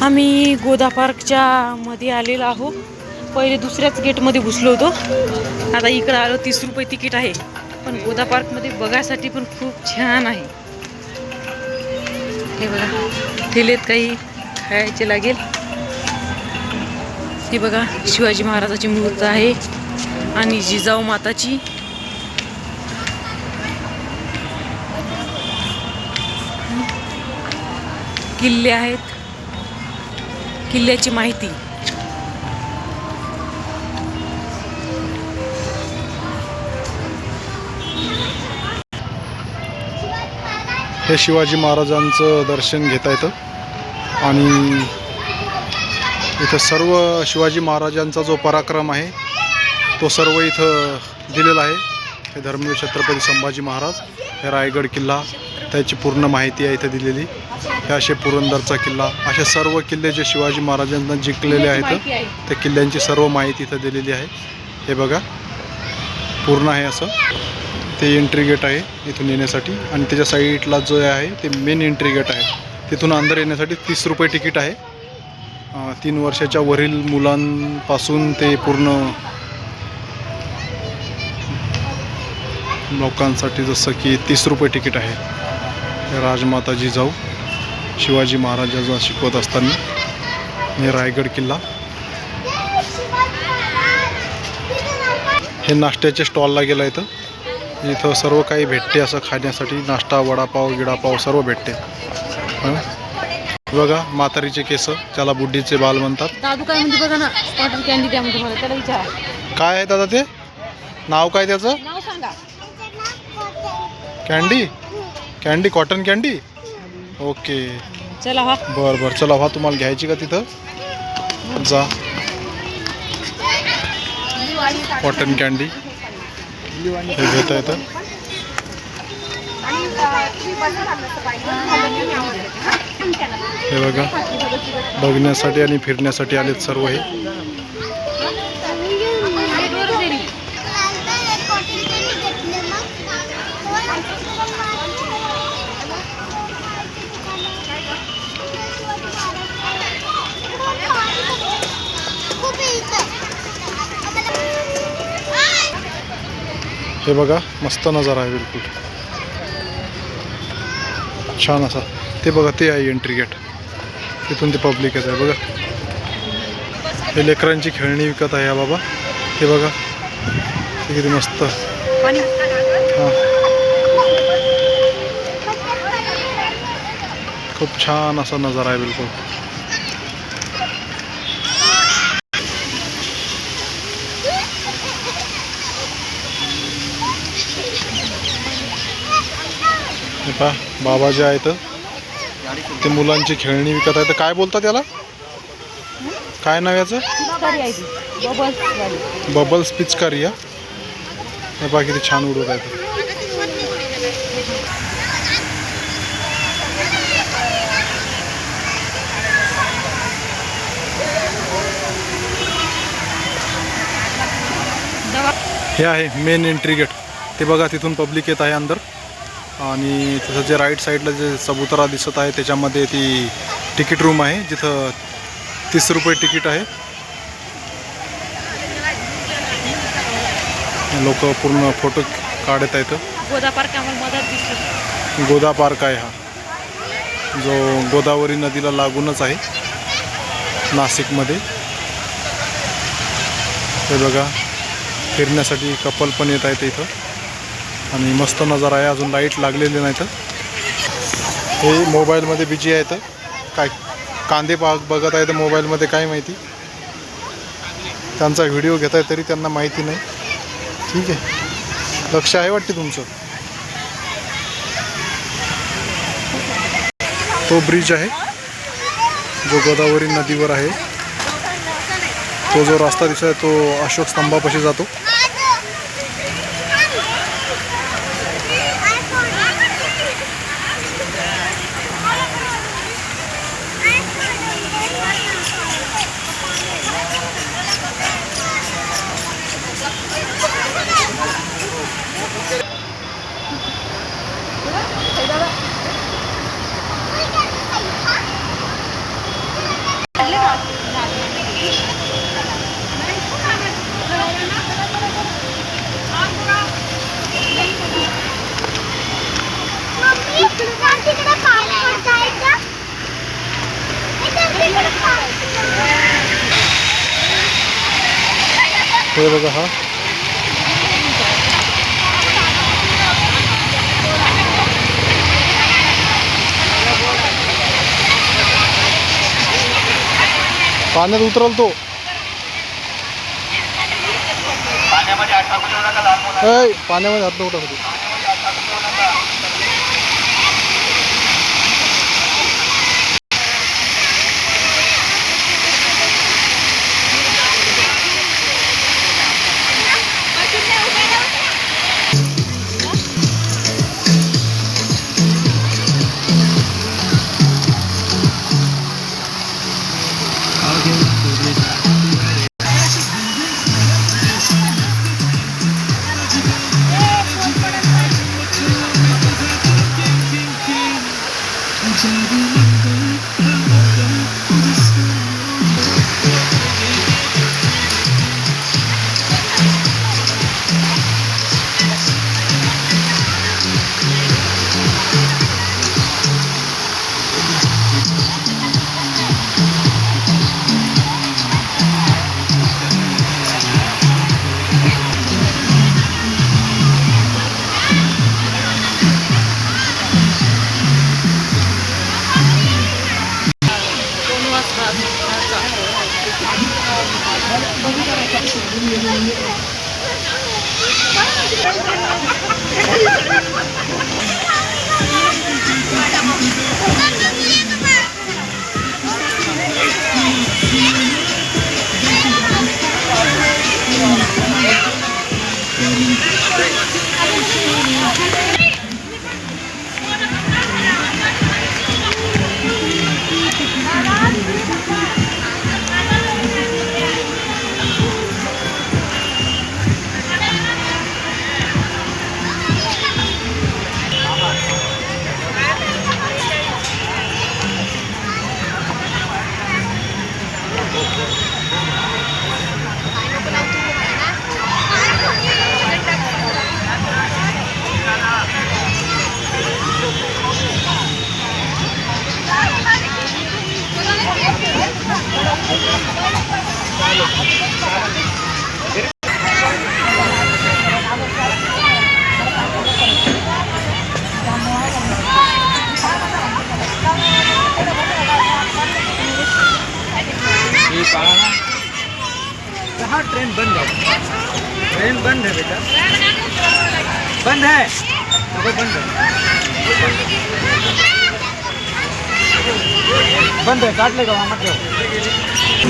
आम्ही गोदा पार्कच्या मध्ये आलेलो आहो. पहिले दुसऱ्याच गेटमध्ये घुसलो होतो. आता इकडे आलो. 30 रुपये तिकीट आहे. पण गोदा पार्कमध्ये बघायसाठी पण खूप छान आहे. हे बघा, ठेलेत काही खायचे लागेल. हे बघा, शिवाजी महाराजाची मूर्ती आहे आणि जिजाऊ माताची. किल्ले आहेत, किल्ल्याची माहिती. हे शिवाजी महाराजांचं दर्शन घेता येतं आणि इथं सर्व शिवाजी महाराजांचा जो पराक्रम आहे तो सर्व इथं दिलेला आहे. हे धर्मवीर छत्रपती संभाजी महाराज, हे रायगड किल्ला, त्याची पूर्ण माहिती आहे इथं दिलेली. हे असे पुरंदरचा किल्ला, असे सर्व किल्ले जे शिवाजी महाराजांना जिंकलेले आहेत त्या किल्ल्यांची सर्व माहिती इथं दिलेली आहे. हे बघा, पूर्ण आहे असं. ते एंट्री गेट आहे इथून येण्यासाठी आणि त्याच्या साईडला जो आहे ते मेन एंट्री गेट आहे. तिथून अंदर येण्यासाठी 30 रुपये तिकीट आहे. 3 वर्षाच्या वरील मुलांपासून ते पूर्ण लोकांसाठी जसं की 30 रुपये तिकीट आहे. राजमाता जिजाऊ शिवाजी महाराजांना शिकवत असताना. हे रायगड किल्ला. हे नाश्त्याच्या स्टॉलला गेला इथं सर्व काही भेटते असं खाण्यासाठी. नाश्ता, वडापाव, गिडापाव सर्व भेटते. बघा, म्हातारीचे केस, त्याला बुड्डीचे बाल म्हणतात. दादू काय म्हणते बघा ना, कॉटन कॅन्डी द्या म्हणते मला. त्याला विचारा काय आहे दादा, ते नाव काय त्याचं? नाव सांगा. Candy, candy, cotton candy. Okay, चला हा. बरं चला हा. तुम्हाला घ्यायची का तिथं जा. कॉटन कॅन्डी हे घेता येतं. हे बघा, बघण्यासाठी आणि फिरण्यासाठी आलेत सर्व. हे हे बघा, मस्त नजारा आहे बिलकुल छान असा. ते बघा, ते आहे एंट्री गेट. तिथून ते पब्लिक येत आहे बघा. हे लेकरांची खेळणी विकत आहे हा बाबा. हे बघा, ते किती मस्त. हां, खूप छान असा नजारा आहे बिलकुल. बाबा जे आहेत ते मुलांची खेळणी विकत आहेत. काय बोलतात त्याला, काय नाव याचं? बबल्स पिचकारी. या हे बघा किती छान उडवत आहेत. हे आहे मेन एंट्री गेट. ते बघा, तिथून पब्लिक येत आहे अंदर. आणि तिथं जे राईट साईडला जे चबुतरा दिसत आहे त्याच्यामध्ये ती तिकीट रूम आहे, जिथं 30 रुपये तिकीट आहे. लोक पूर्ण फोटो काढत आहेत. गोदा पार्क आम्हाला मदत दिसतो. गोदा पार्क आहे हा, जो गोदावरी नदीला लागूनच आहे नाशिकमध्ये. हे बघा, फिरण्यासाठी कपल पण येत आहेत इथं आणि मस्त नजारा आहे. अजून लाईट लागलेले नाहीत. हे मोबाईलमध्ये बिजी आहेत. काय कांदे बघत आहेत मोबाईलमध्ये, काय माहिती. त्यांचा व्हिडिओ घेत आहे तरी त्यांना माहिती नाही. ठीक आहे, लक्ष आहे वाटते तुमचं. तो ब्रिज आहे जो गोदावरी नदीवर आहे. तो जो रस्ता दिसत आहे तो अशोक स्तंभापाशी जातो. हे बघा हा पाण्यात उतरल तो. पाण्यामध्ये हात नव्हता होतो. कहाँ ट्रेन बंद है? ट्रेन बंद है बेटा, बंद है, अभी बंद है, बंद है, काट लेगा वहाँ मत जाओ.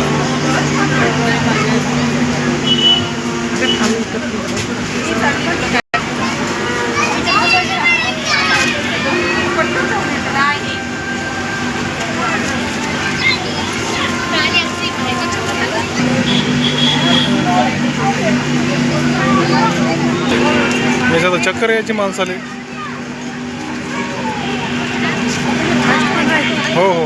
याच्यात चक्कर यायची माणसाले. हो हो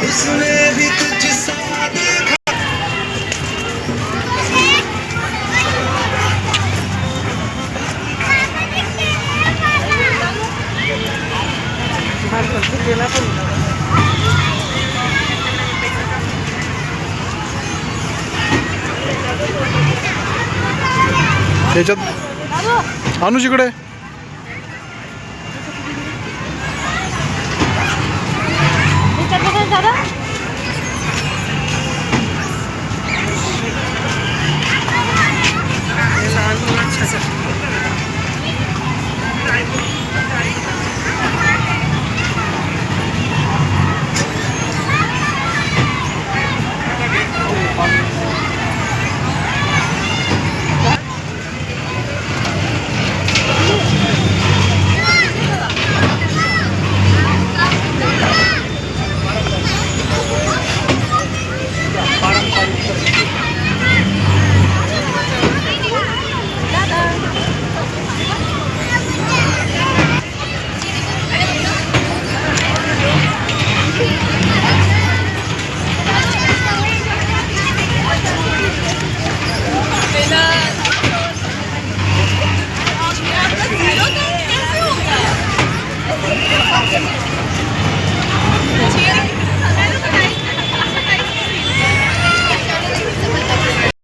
उसने भी तुझसा देखा. याच्यात अनुज इकडे